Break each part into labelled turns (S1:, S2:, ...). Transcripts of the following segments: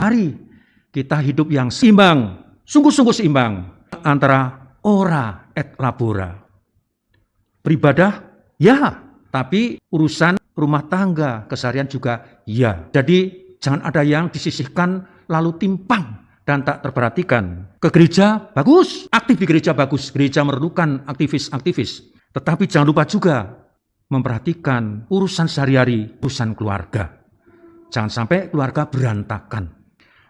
S1: Mari kita hidup yang seimbang, sungguh-sungguh seimbang antara ora et labora. Beribadah, ya, tapi urusan rumah tangga, keseharian juga ya. Jadi jangan ada yang disisihkan lalu timpang dan tak terperhatikan. Ke gereja, bagus. Aktif di gereja, bagus. Gereja memerlukan aktivis-aktivis. Tetapi jangan lupa juga memperhatikan urusan sehari-hari, urusan keluarga. Jangan sampai keluarga berantakan.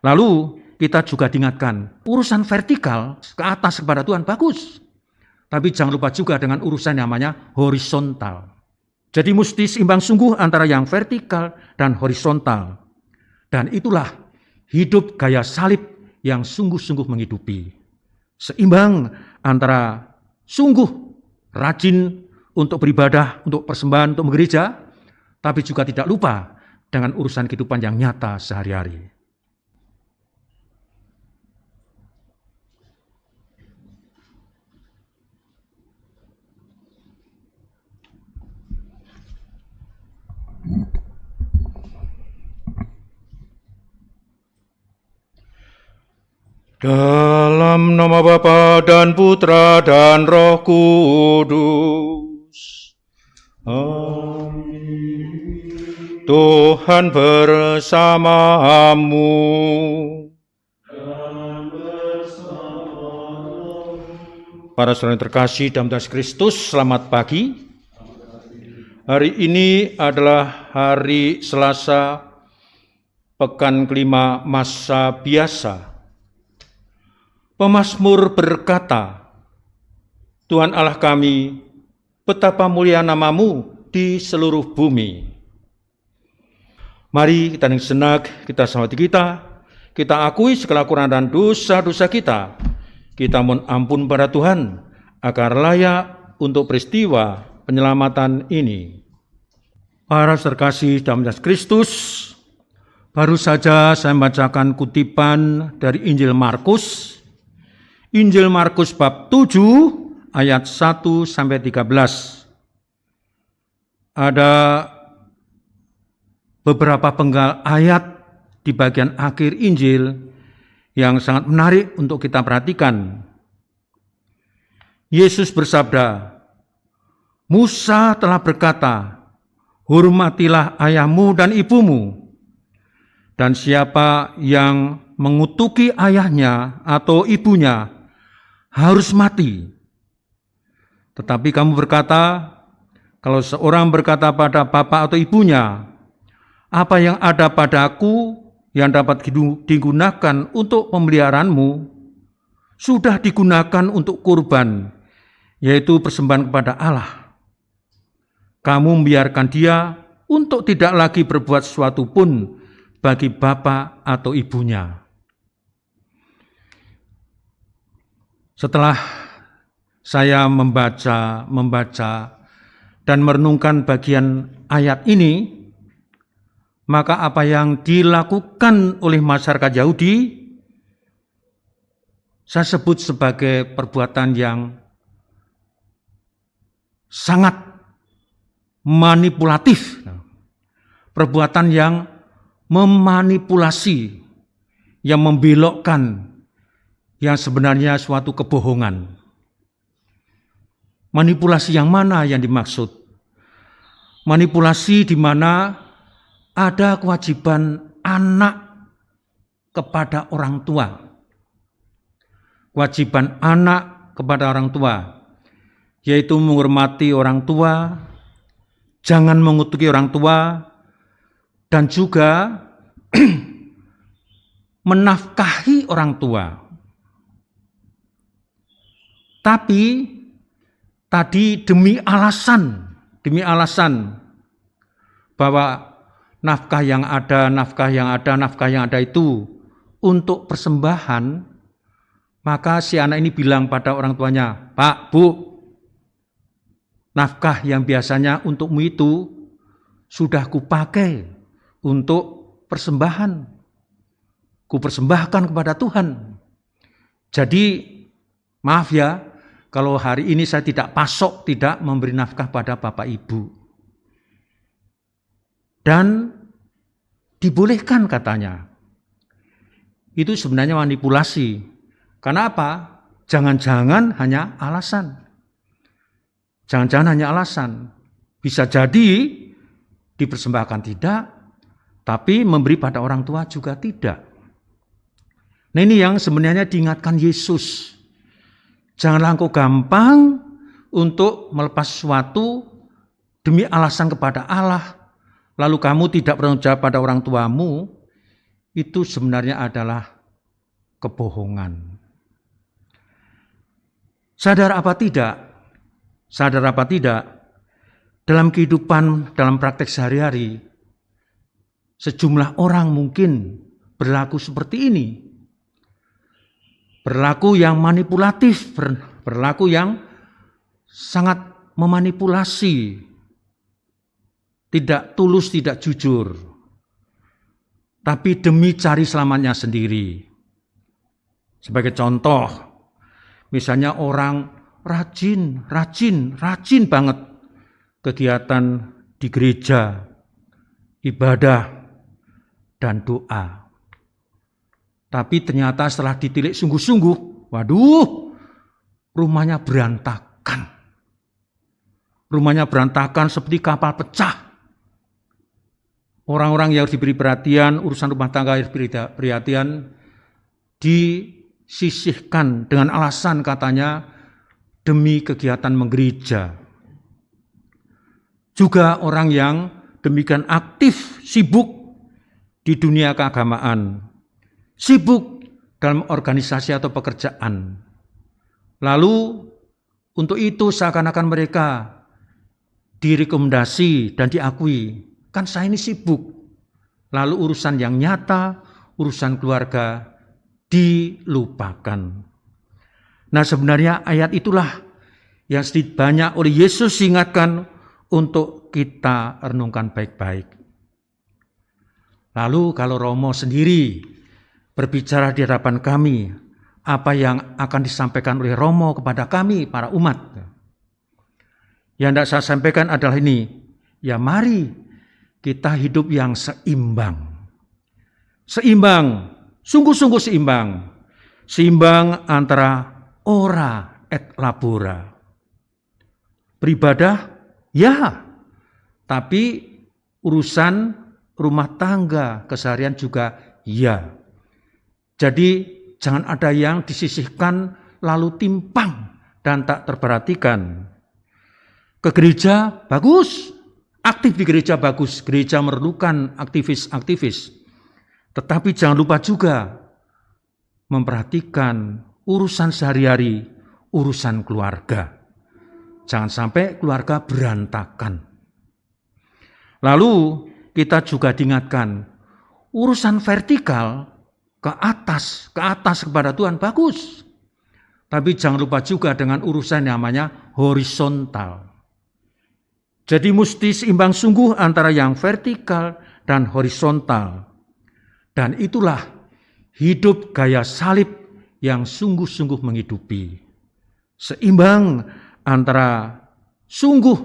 S1: Lalu kita juga diingatkan, urusan vertikal ke atas kepada Tuhan, bagus. Tapi jangan lupa juga dengan urusan yang namanya horizontal. Jadi mesti seimbang sungguh antara yang vertikal dan horizontal. Dan itulah hidup gaya salib yang sungguh-sungguh menghidupi. Seimbang antara sungguh rajin untuk beribadah, untuk persembahan, untuk gereja, tapi juga tidak lupa dengan urusan kehidupan yang nyata sehari-hari.
S2: Dalam nama Bapa dan Putra dan Roh Kudus. Amin. Tuhan bersamamu. Dan bersamamu. Para saudara yang terkasih dalam Yesus Kristus, selamat pagi. Hari ini adalah hari Selasa, pekan kelima masa biasa. Pemazmur berkata, Tuhan Allah kami, betapa mulia nama-Mu di seluruh bumi. Mari kita dengan senak, kita salawati kita akui segala kekurangan dan dosa-dosa kita. Kita mohon ampun pada Tuhan, agar layak untuk peristiwa penyelamatan ini. Para terkasih dalam Yesus Kristus, baru saja saya membacakan kutipan dari Injil Markus. Injil Markus bab 7 ayat 1 sampai 13. Ada beberapa penggal ayat di bagian akhir Injil yang sangat menarik untuk kita perhatikan. Yesus bersabda, Musa telah berkata, hormatilah ayahmu dan ibumu, dan siapa yang mengutuki ayahnya atau ibunya harus mati. Tetapi kamu berkata, kalau seorang berkata pada bapa atau ibunya, apa yang ada padaku yang dapat digunakan untuk pemeliharaanmu, sudah digunakan untuk kurban, yaitu persembahan kepada Allah. Kamu membiarkan dia untuk tidak lagi berbuat sesuatu pun bagi bapa atau ibunya. Setelah saya membaca dan merenungkan bagian ayat ini, maka apa yang dilakukan oleh masyarakat Yahudi saya sebut sebagai perbuatan yang sangat manipulatif. Perbuatan yang memanipulasi, yang membelokkan yang sebenarnya suatu kebohongan. Manipulasi yang mana yang dimaksud? Manipulasi di mana ada kewajiban anak kepada orang tua. Kewajiban anak kepada orang tua, yaitu menghormati orang tua, jangan mengutuki orang tua, dan juga menafkahi orang tua. Tapi tadi demi alasan bahwa nafkah yang ada itu untuk persembahan, maka si anak ini bilang pada orang tuanya, Pak, Bu, nafkah yang biasanya untukmu itu sudah kupakai untuk persembahan. Kupersembahkan kepada Tuhan. Jadi, maaf ya, kalau hari ini saya tidak memberi nafkah pada Bapak Ibu. Dan dibolehkan katanya.
S1: itu sebenarnya manipulasi. Karena apa? Jangan-jangan hanya alasan. Jangan-jangan hanya alasan. Bisa jadi dipersembahkan tidak, tapi memberi pada orang tua juga tidak. Nah, ini yang sebenarnya diingatkan Yesus. Janganlah engkau gampang untuk melepas sesuatu demi alasan kepada Allah, lalu kamu tidak bertanggung jawab pada orang tuamu, itu sebenarnya adalah kebohongan. Sadar apa tidak? Sadar apa tidak? Dalam kehidupan, dalam praktek sehari-hari, sejumlah orang mungkin berlaku seperti ini. Berlaku yang manipulatif, berlaku yang sangat memanipulasi, tidak tulus, tidak jujur, tapi demi cari selamatnya sendiri. Sebagai contoh, misalnya orang rajin banget kegiatan di gereja, ibadah, dan doa. Tapi ternyata setelah ditilik sungguh-sungguh, waduh, rumahnya berantakan. Rumahnya berantakan seperti kapal pecah. Orang-orang yang harus diberi perhatian, urusan rumah tangga harus diberi perhatian, disisihkan dengan alasan katanya demi kegiatan menggereja. Juga orang yang demikian aktif, sibuk di dunia keagamaan, sibuk dalam organisasi atau pekerjaan. Lalu untuk itu seakan-akan mereka direkomendasi dan diakui, kan saya ini sibuk. Lalu urusan yang nyata, urusan keluarga dilupakan. Nah, sebenarnya ayat itulah yang sedikit banyak oleh Yesus ingatkan untuk kita renungkan baik-baik. Lalu kalau Romo sendiri berbicara di hadapan kami, apa yang akan disampaikan oleh Romo kepada kami, para umat? Yang hendak saya sampaikan adalah ini, ya mari kita hidup yang seimbang. Seimbang, sungguh-sungguh seimbang. Seimbang antara ora et labora. Beribadah, ya, tapi urusan rumah tangga, keseharian juga ya. Jadi jangan ada yang disisihkan lalu timpang dan tak terperhatikan. Ke gereja bagus, aktif di gereja bagus, gereja memerlukan aktivis-aktivis. Tetapi jangan lupa juga memperhatikan urusan sehari-hari, urusan keluarga. Jangan sampai keluarga berantakan. Lalu kita juga diingatkan, urusan vertikal ke atas kepada Tuhan bagus. Tapi jangan lupa juga dengan urusan yang namanya horizontal. Jadi mesti seimbang sungguh antara yang vertikal dan horizontal. Dan itulah hidup gaya salib yang sungguh-sungguh menghidupi. Seimbang antara sungguh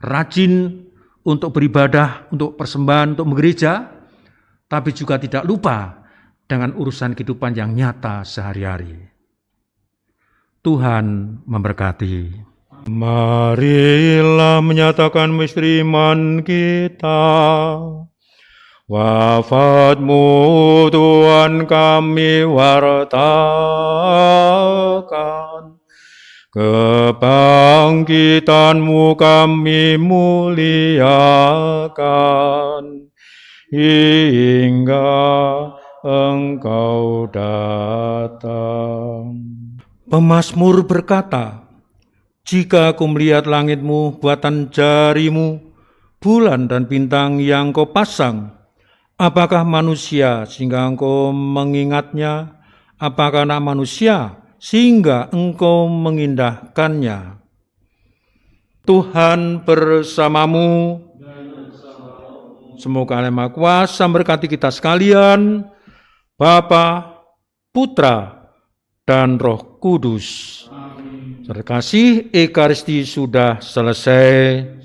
S1: rajin untuk beribadah, untuk persembahan, untuk menggereja, tapi juga tidak lupa dengan urusan kehidupan yang nyata sehari-hari. Tuhan memberkati.
S2: Marilah menyatakan misteri iman kita. Wafat-Mu Tuhan kami wartakan, kebangkitan-Mu kami muliakan, hingga Engkau datang. Pemazmur berkata, jika aku melihat langit-Mu, buatan jari-Mu, bulan dan bintang yang Kau pasang, apakah manusia sehingga Engkau mengingatnya? Apakah anak manusia sehingga Engkau mengindahkannya? Tuhan bersamamu. Semoga Allah Maha Kuasa memberkati kita sekalian, Bapa, Putra, dan Roh Kudus. Terima kasih, Ekaristi sudah selesai.